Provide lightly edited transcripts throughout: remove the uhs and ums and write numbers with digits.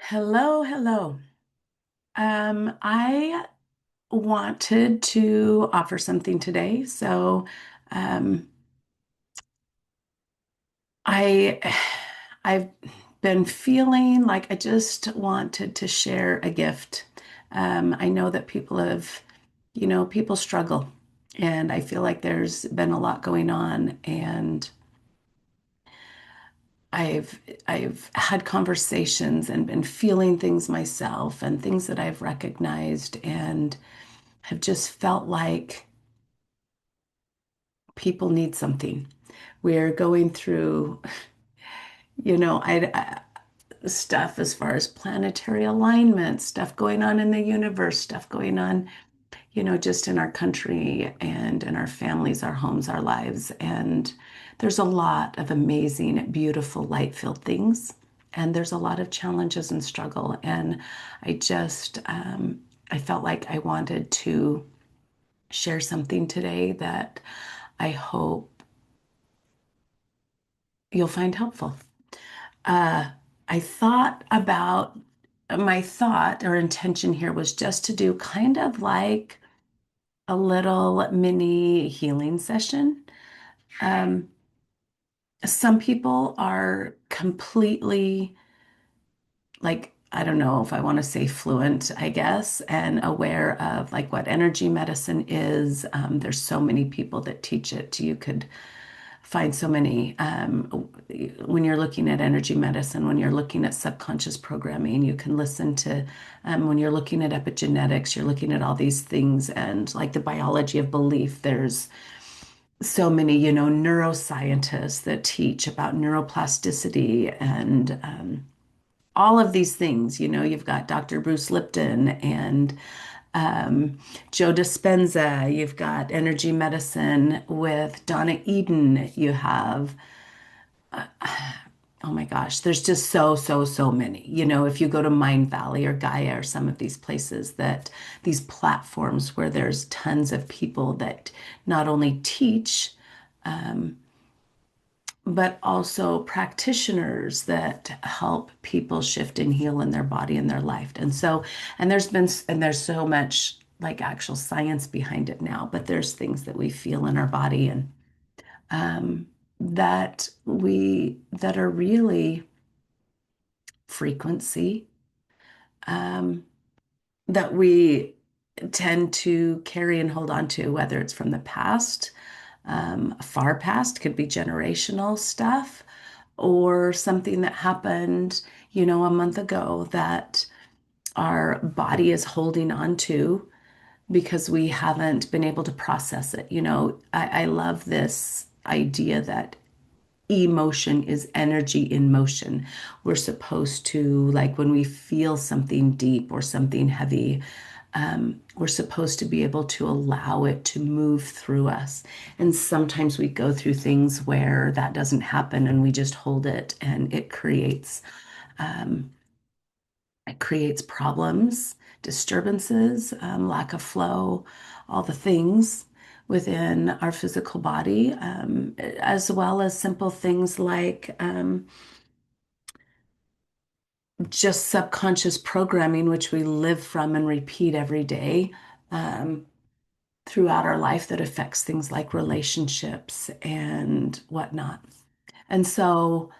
Hello, hello. I wanted to offer something today. Um, I I've been feeling like I just wanted to share a gift. I know that people struggle, and I feel like there's been a lot going on, and I've I've had conversations and been feeling things myself and things that I've recognized and have just felt like people need something. We're going through, stuff as far as planetary alignment, stuff going on in the universe, stuff going on, just in our country and in our families, our homes, our lives. And there's a lot of amazing, beautiful, light-filled things. And there's a lot of challenges and struggle. And I just, I felt like I wanted to share something today that I hope you'll find helpful. Uh, I thought about my thought or intention here was just to do kind of like a little mini healing session. Um, some people are completely like, I don't know if I want to say fluent, I guess, and aware of like what energy medicine is. There's so many people that teach it. You could find so many when you're looking at energy medicine, when you're looking at subconscious programming, you can listen to when you're looking at epigenetics, you're looking at all these things and like the biology of belief. There's so many, neuroscientists that teach about neuroplasticity and all of these things. You've got Dr. Bruce Lipton and Joe Dispenza. You've got energy medicine with Donna Eden. You have, oh my gosh, there's just so many. If you go to Mind Valley or Gaia or some of these places these platforms where there's tons of people that not only teach, but also practitioners that help people shift and heal in their body and their life. And there's so much like actual science behind it now, but there's things that we feel in our body and that are really frequency um, that we tend to carry and hold on to, whether it's from the past, far past, could be generational stuff, or something that happened, a month ago that our body is holding on to because we haven't been able to process it. I love this idea that emotion is energy in motion. We're supposed to, like, when we feel something deep or something heavy, we're supposed to be able to allow it to move through us. And sometimes we go through things where that doesn't happen and we just hold it and um, it creates problems, disturbances, lack of flow, all the things within our physical body, as well as simple things like just subconscious programming, which we live from and repeat every day um, throughout our life that affects things like relationships and whatnot. And so,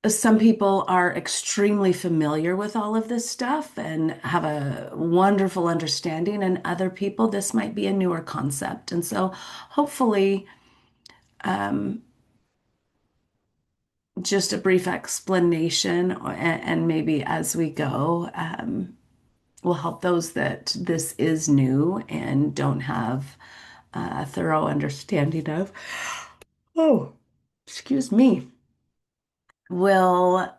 some people are extremely familiar with all of this stuff and have a wonderful understanding, and other people, this might be a newer concept. And so, hopefully, um, just a brief explanation and maybe as we go will help those that this is new and don't have a thorough understanding of. Oh, excuse me. Will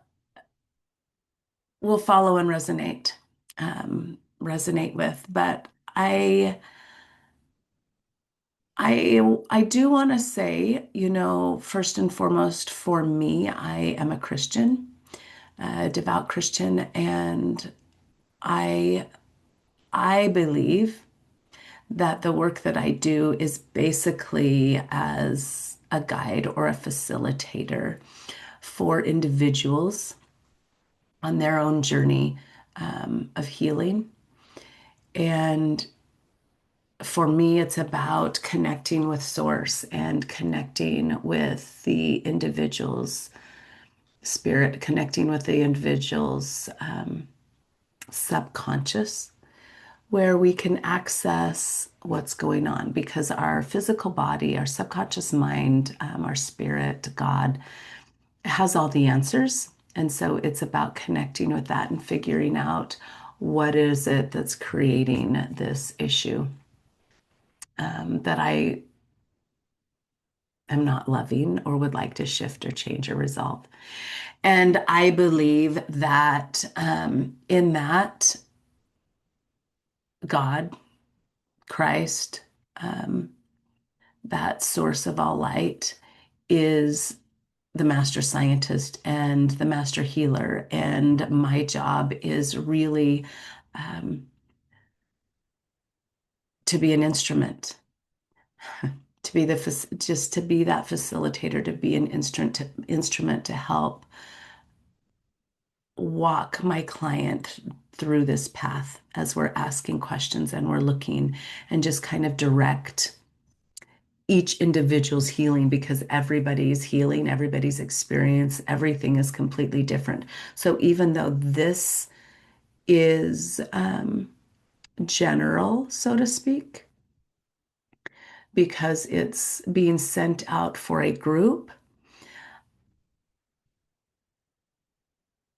will follow and resonate with. But I I do want to say, first and foremost, for me, I am a Christian, a devout Christian, and I I believe that the work that I do is basically as a guide or a facilitator for individuals on their own journey of healing. And for me, it's about connecting with source and connecting with the individual's spirit, connecting with the individual's subconscious, where we can access what's going on because our physical body, our subconscious mind, our spirit, God has all the answers. And so it's about connecting with that and figuring out what is it that's creating this issue that I am not loving or would like to shift or change or resolve. And I believe that in that, God, Christ, um, that source of all light is the master scientist and the master healer. And my job is really um, to be an instrument, to be just to be that facilitator, to be an instrument to help walk my client through this path as we're asking questions and we're looking and just kind of direct each individual's healing because everybody's healing, everybody's experience, everything is completely different. So even though this is general, so to speak, because it's being sent out for a group,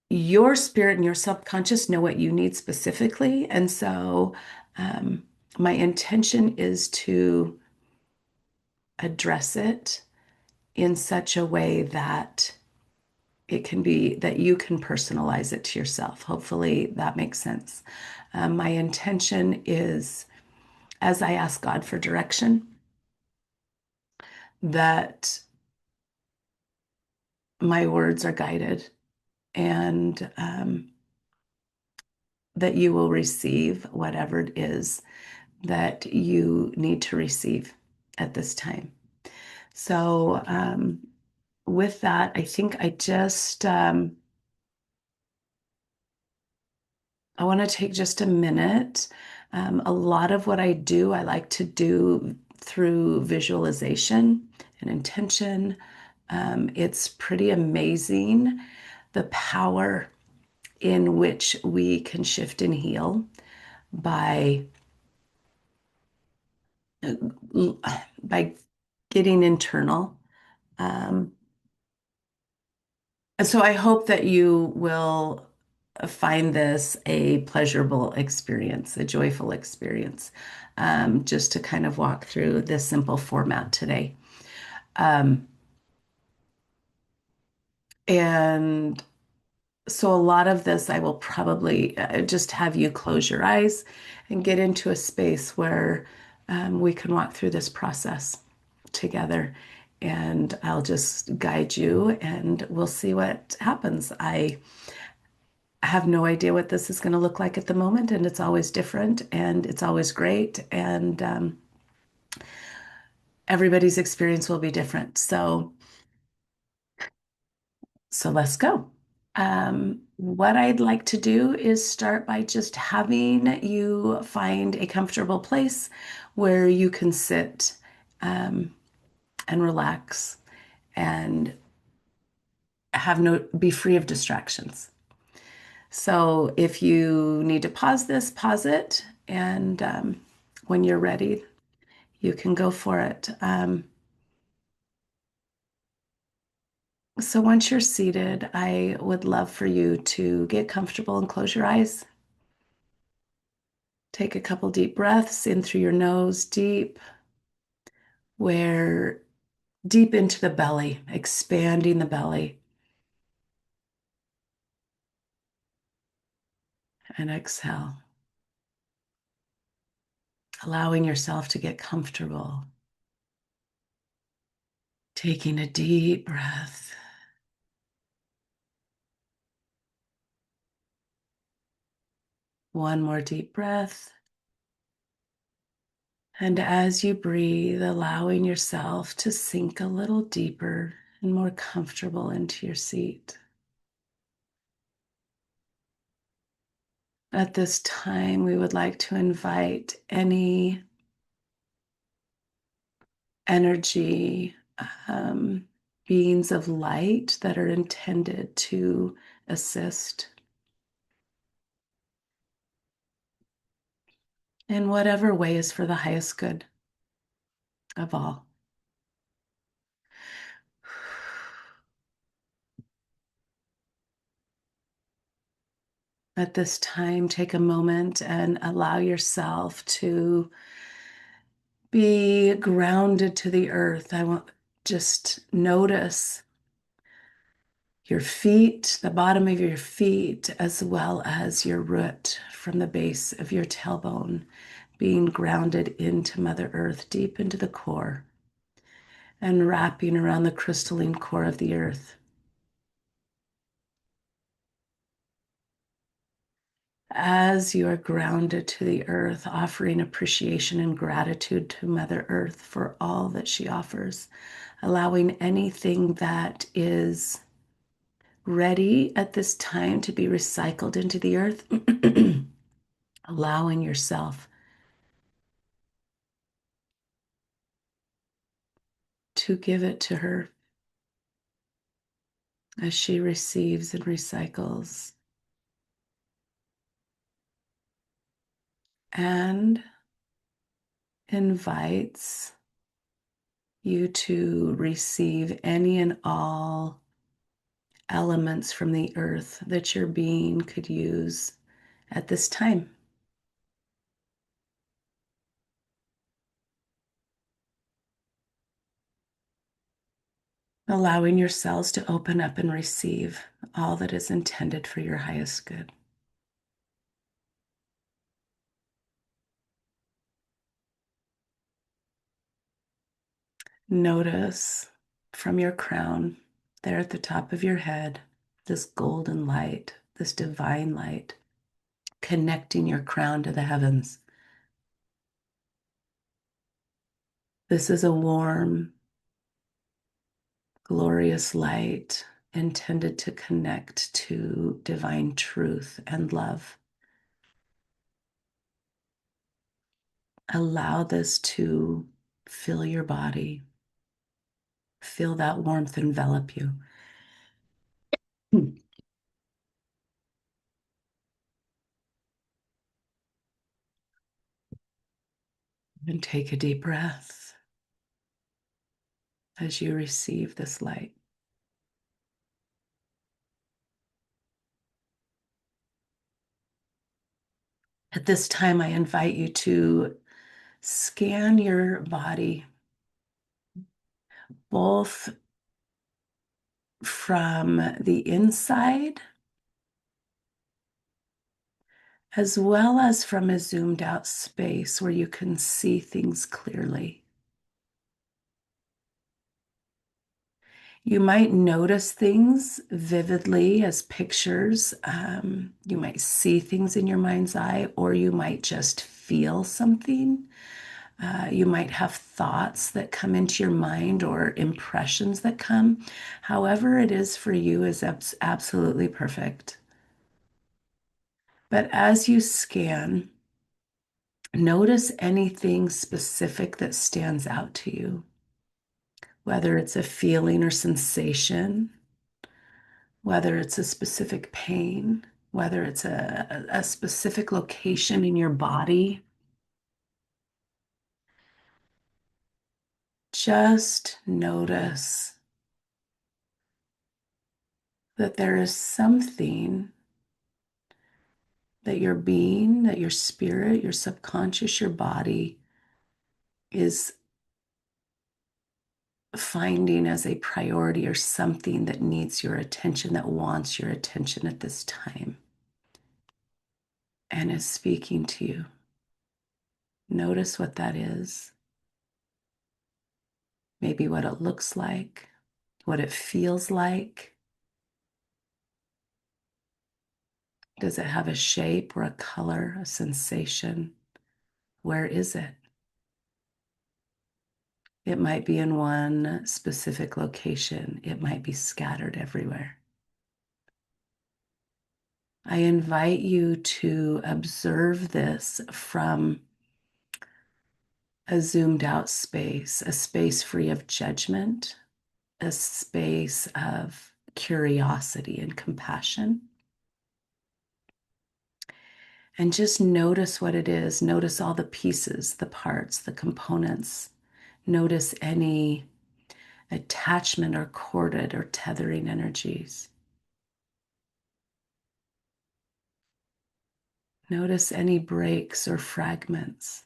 your spirit and your subconscious know what you need specifically. And so um, my intention is to address it in such a way that it can be that you can personalize it to yourself. Hopefully that makes sense. My intention is, as I ask God for direction, that my words are guided and that you will receive whatever it is that you need to receive at this time. So, with that, I think I want to take just a minute. A lot of what I do, I like to do through visualization and intention. It's pretty amazing the power in which we can shift and heal by by getting internal. Um, and so I hope that you will find this a pleasurable experience, a joyful experience, just to kind of walk through this simple format today. Um, and so a lot of this, I will probably just have you close your eyes and get into a space where we can walk through this process together. And I'll just guide you and we'll see what happens. I have no idea what this is going to look like at the moment, and it's always different and it's always great. And everybody's experience will be different. So let's go. What I'd like to do is start by just having you find a comfortable place where you can sit and relax and be free of distractions. So if you need to pause this, pause it, and when you're ready, you can go for it. So once you're seated, I would love for you to get comfortable and close your eyes. Take a couple deep breaths in through your nose, where deep into the belly, expanding the belly, and exhale, allowing yourself to get comfortable. Taking a deep breath. One more deep breath. And as you breathe, allowing yourself to sink a little deeper and more comfortable into your seat. At this time, we would like to invite any energy, um, beings of light that are intended to assist in whatever way is for the highest good of all. At this time, take a moment and allow yourself to be grounded to the earth. I want just notice your feet, the bottom of your feet, as well as your root from the base of your tailbone, being grounded into Mother Earth, deep into the core, and wrapping around the crystalline core of the earth. As you are grounded to the earth, offering appreciation and gratitude to Mother Earth for all that she offers, allowing anything that is ready at this time to be recycled into the earth, allowing yourself to give it to her as she receives and recycles and invites you to receive any and all elements from the earth that your being could use at this time. Allowing your cells to open up and receive all that is intended for your highest good. Notice from your crown, there at the top of your head, this golden light, this divine light, connecting your crown to the heavens. This is a warm, glorious light intended to connect to divine truth and love. Allow this to fill your body. Feel that warmth envelop you. And take a deep breath as you receive this light. At this time, I invite you to scan your body, both from the inside as well as from a zoomed out space where you can see things clearly. You might notice things vividly as pictures. You might see things in your mind's eye, or you might just feel something. You might have thoughts that come into your mind or impressions that come. However, it is for you is absolutely perfect. But as you scan, notice anything specific that stands out to you, whether it's a feeling or sensation, whether it's a specific pain, whether it's a specific location in your body. Just notice that there is something that your being, that your spirit, your subconscious, your body is finding as a priority or something that needs your attention, that wants your attention at this time, and is speaking to you. Notice what that is, maybe what it looks like, what it feels like. Does it have a shape or a color, a sensation? Where is it? It might be in one specific location. It might be scattered everywhere. I invite you to observe this from a zoomed out space, a space free of judgment, a space of curiosity and compassion. And just notice what it is. Notice all the pieces, the parts, the components. Notice any attachment or corded or tethering energies. Notice any breaks or fragments.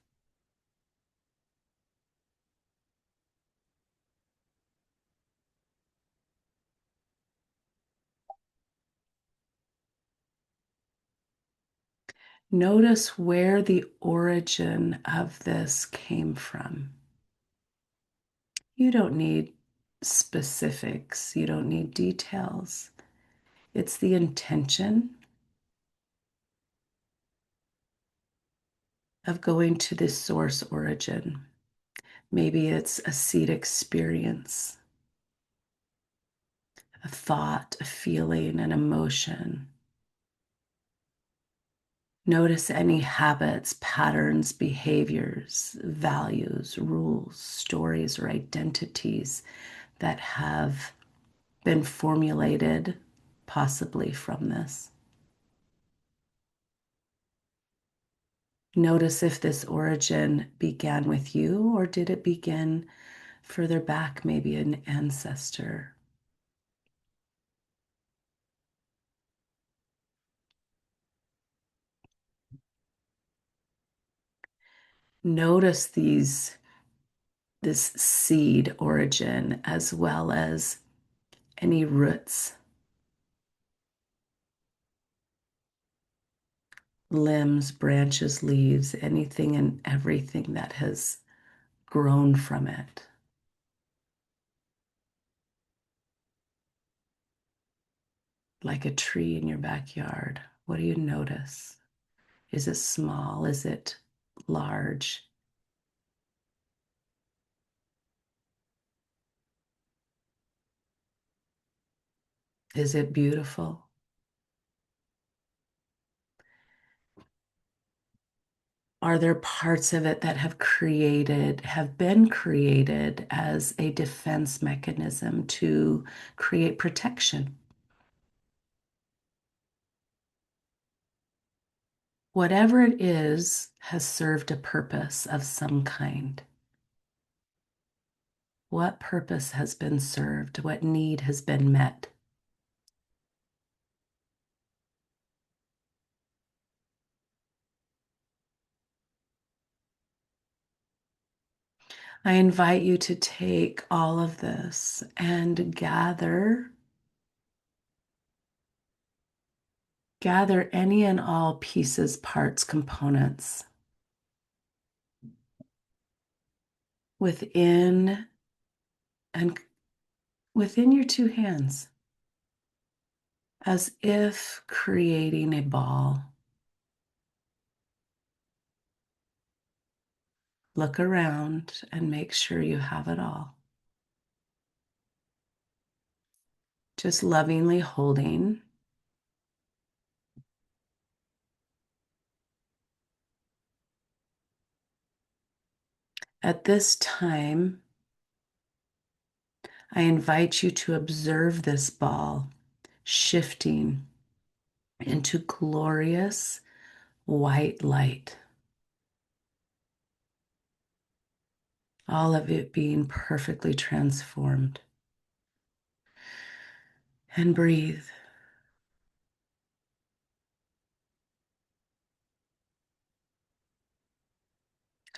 Notice where the origin of this came from. You don't need specifics, you don't need details. It's the intention of going to this source origin. Maybe it's a seed experience, a thought, a feeling, an emotion. Notice any habits, patterns, behaviors, values, rules, stories, or identities that have been formulated, possibly from this. Notice if this origin began with you or did it begin further back, maybe an ancestor. Notice this seed origin as well as any roots, limbs, branches, leaves, anything and everything that has grown from it. Like a tree in your backyard. What do you notice? Is it small? Is it large? Is it beautiful? Are there parts of it that have been created as a defense mechanism to create protection? Whatever it is has served a purpose of some kind. What purpose has been served? What need has been met? I invite you to take all of this and gather any and all pieces, parts, components within and within your two hands, as if creating a ball. Look around and make sure you have it all. Just lovingly holding. At this time, I invite you to observe this ball shifting into glorious white light. All of it being perfectly transformed. And breathe.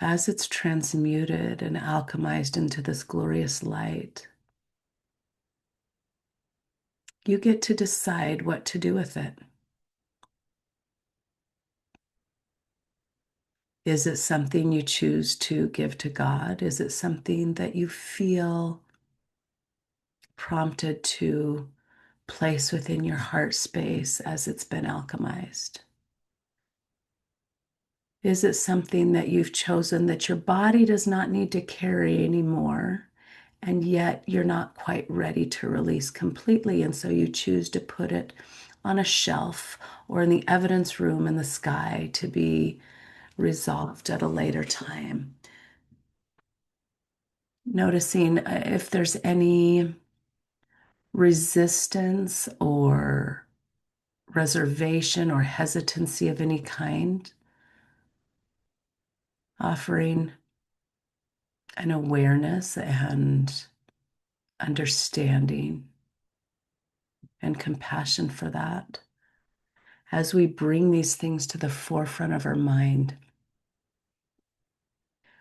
As it's transmuted and alchemized into this glorious light, you get to decide what to do with it. Is it something you choose to give to God? Is it something that you feel prompted to place within your heart space as it's been alchemized? Is it something that you've chosen that your body does not need to carry anymore, and yet you're not quite ready to release completely, and so you choose to put it on a shelf or in the evidence room in the sky to be resolved at a later time. Noticing if there's any resistance or reservation or hesitancy of any kind, offering an awareness and understanding and compassion for that. As we bring these things to the forefront of our mind,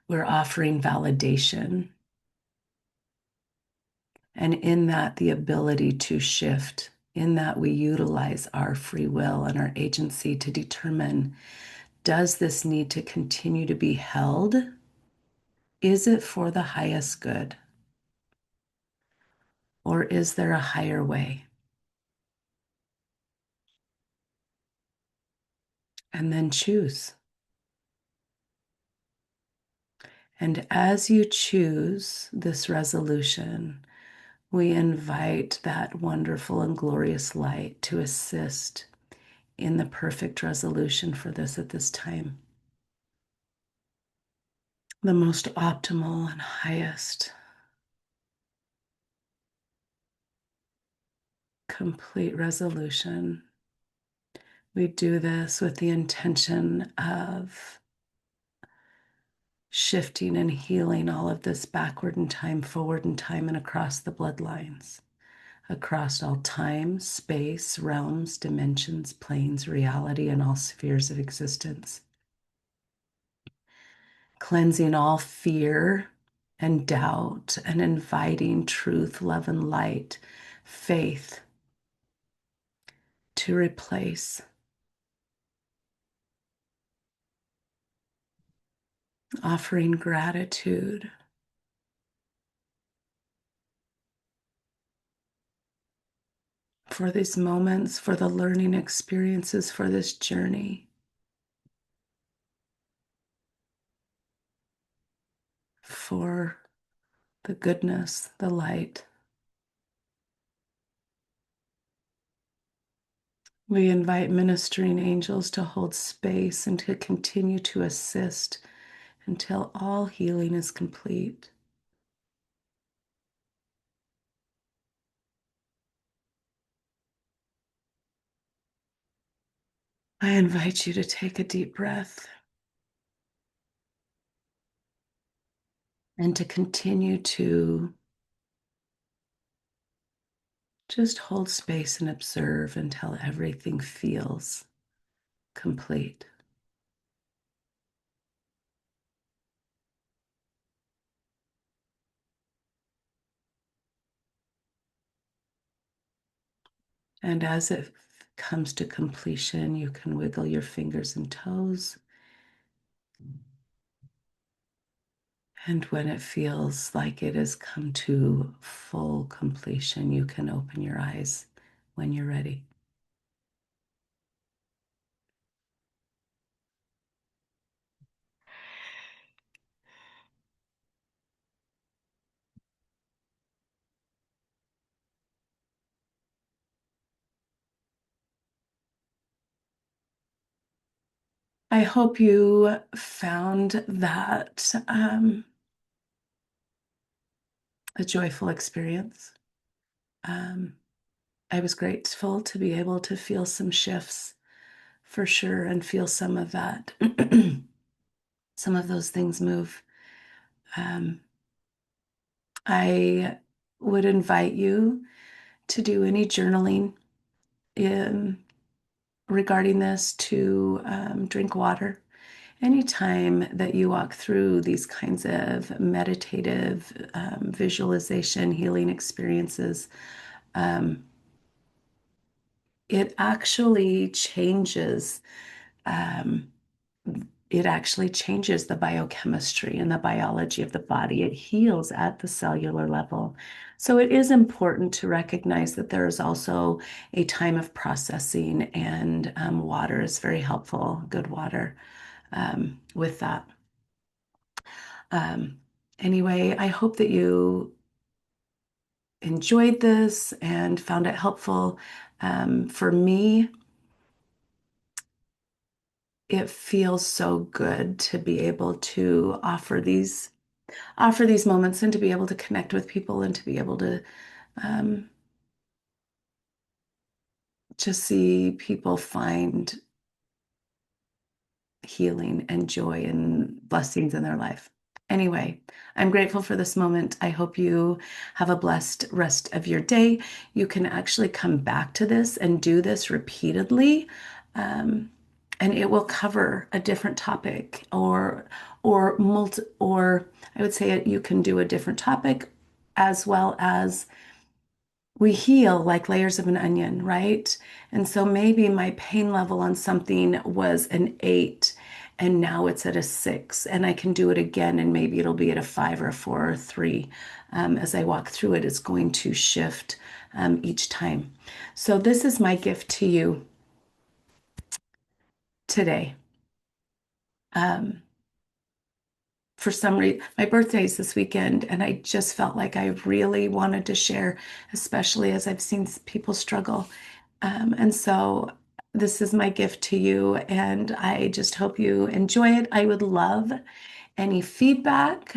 we're offering validation. And in that, the ability to shift, in that we utilize our free will and our agency to determine, does this need to continue to be held? Is it for the highest good? Or is there a higher way? And then choose. And as you choose this resolution, we invite that wonderful and glorious light to assist in the perfect resolution for this at this time. The most optimal and highest complete resolution. We do this with the intention of shifting and healing all of this backward in time, forward in time, and across the bloodlines, across all time, space, realms, dimensions, planes, reality, and all spheres of existence. Cleansing all fear and doubt and inviting truth, love, and light, faith to replace. Offering gratitude for these moments, for the learning experiences, for this journey, for the goodness, the light. We invite ministering angels to hold space and to continue to assist until all healing is complete. I invite you to take a deep breath and to continue to just hold space and observe until everything feels complete. And as it comes to completion, you can wiggle your fingers and toes. And when it feels like it has come to full completion, you can open your eyes when you're ready. I hope you found that a joyful experience. Um, I was grateful to be able to feel some shifts for sure and feel some of that, some of those things move. Um, I would invite you to do any journaling in regarding this, to drink water. Anytime that you walk through these kinds of meditative visualization, healing experiences, um, it actually changes. Um, it actually changes the biochemistry and the biology of the body. It heals at the cellular level. So it is important to recognize that there is also a time of processing, and water is very helpful, good water, with that. Um, anyway, I hope that you enjoyed this and found it helpful. For me, it feels so good to be able to offer these moments and to be able to connect with people and to be able to um, just see people find healing and joy and blessings in their life. Anyway, I'm grateful for this moment. I hope you have a blessed rest of your day. You can actually come back to this and do this repeatedly, um, and it will cover a different topic or I would say you can do a different topic as well as we heal like layers of an onion, right? And so maybe my pain level on something was an 8 and now it's at a 6, and I can do it again and maybe it'll be at a 5 or a 4 or 3. As I walk through it, it's going to shift each time. So this is my gift to you today. Um, for some reason, my birthday is this weekend, and I just felt like I really wanted to share, especially as I've seen people struggle. And so this is my gift to you, and I just hope you enjoy it. I would love any feedback.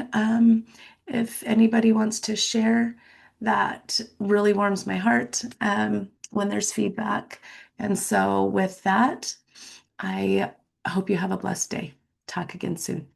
If anybody wants to share, that really warms my heart when there's feedback. And so with that, I hope you have a blessed day. Talk again soon.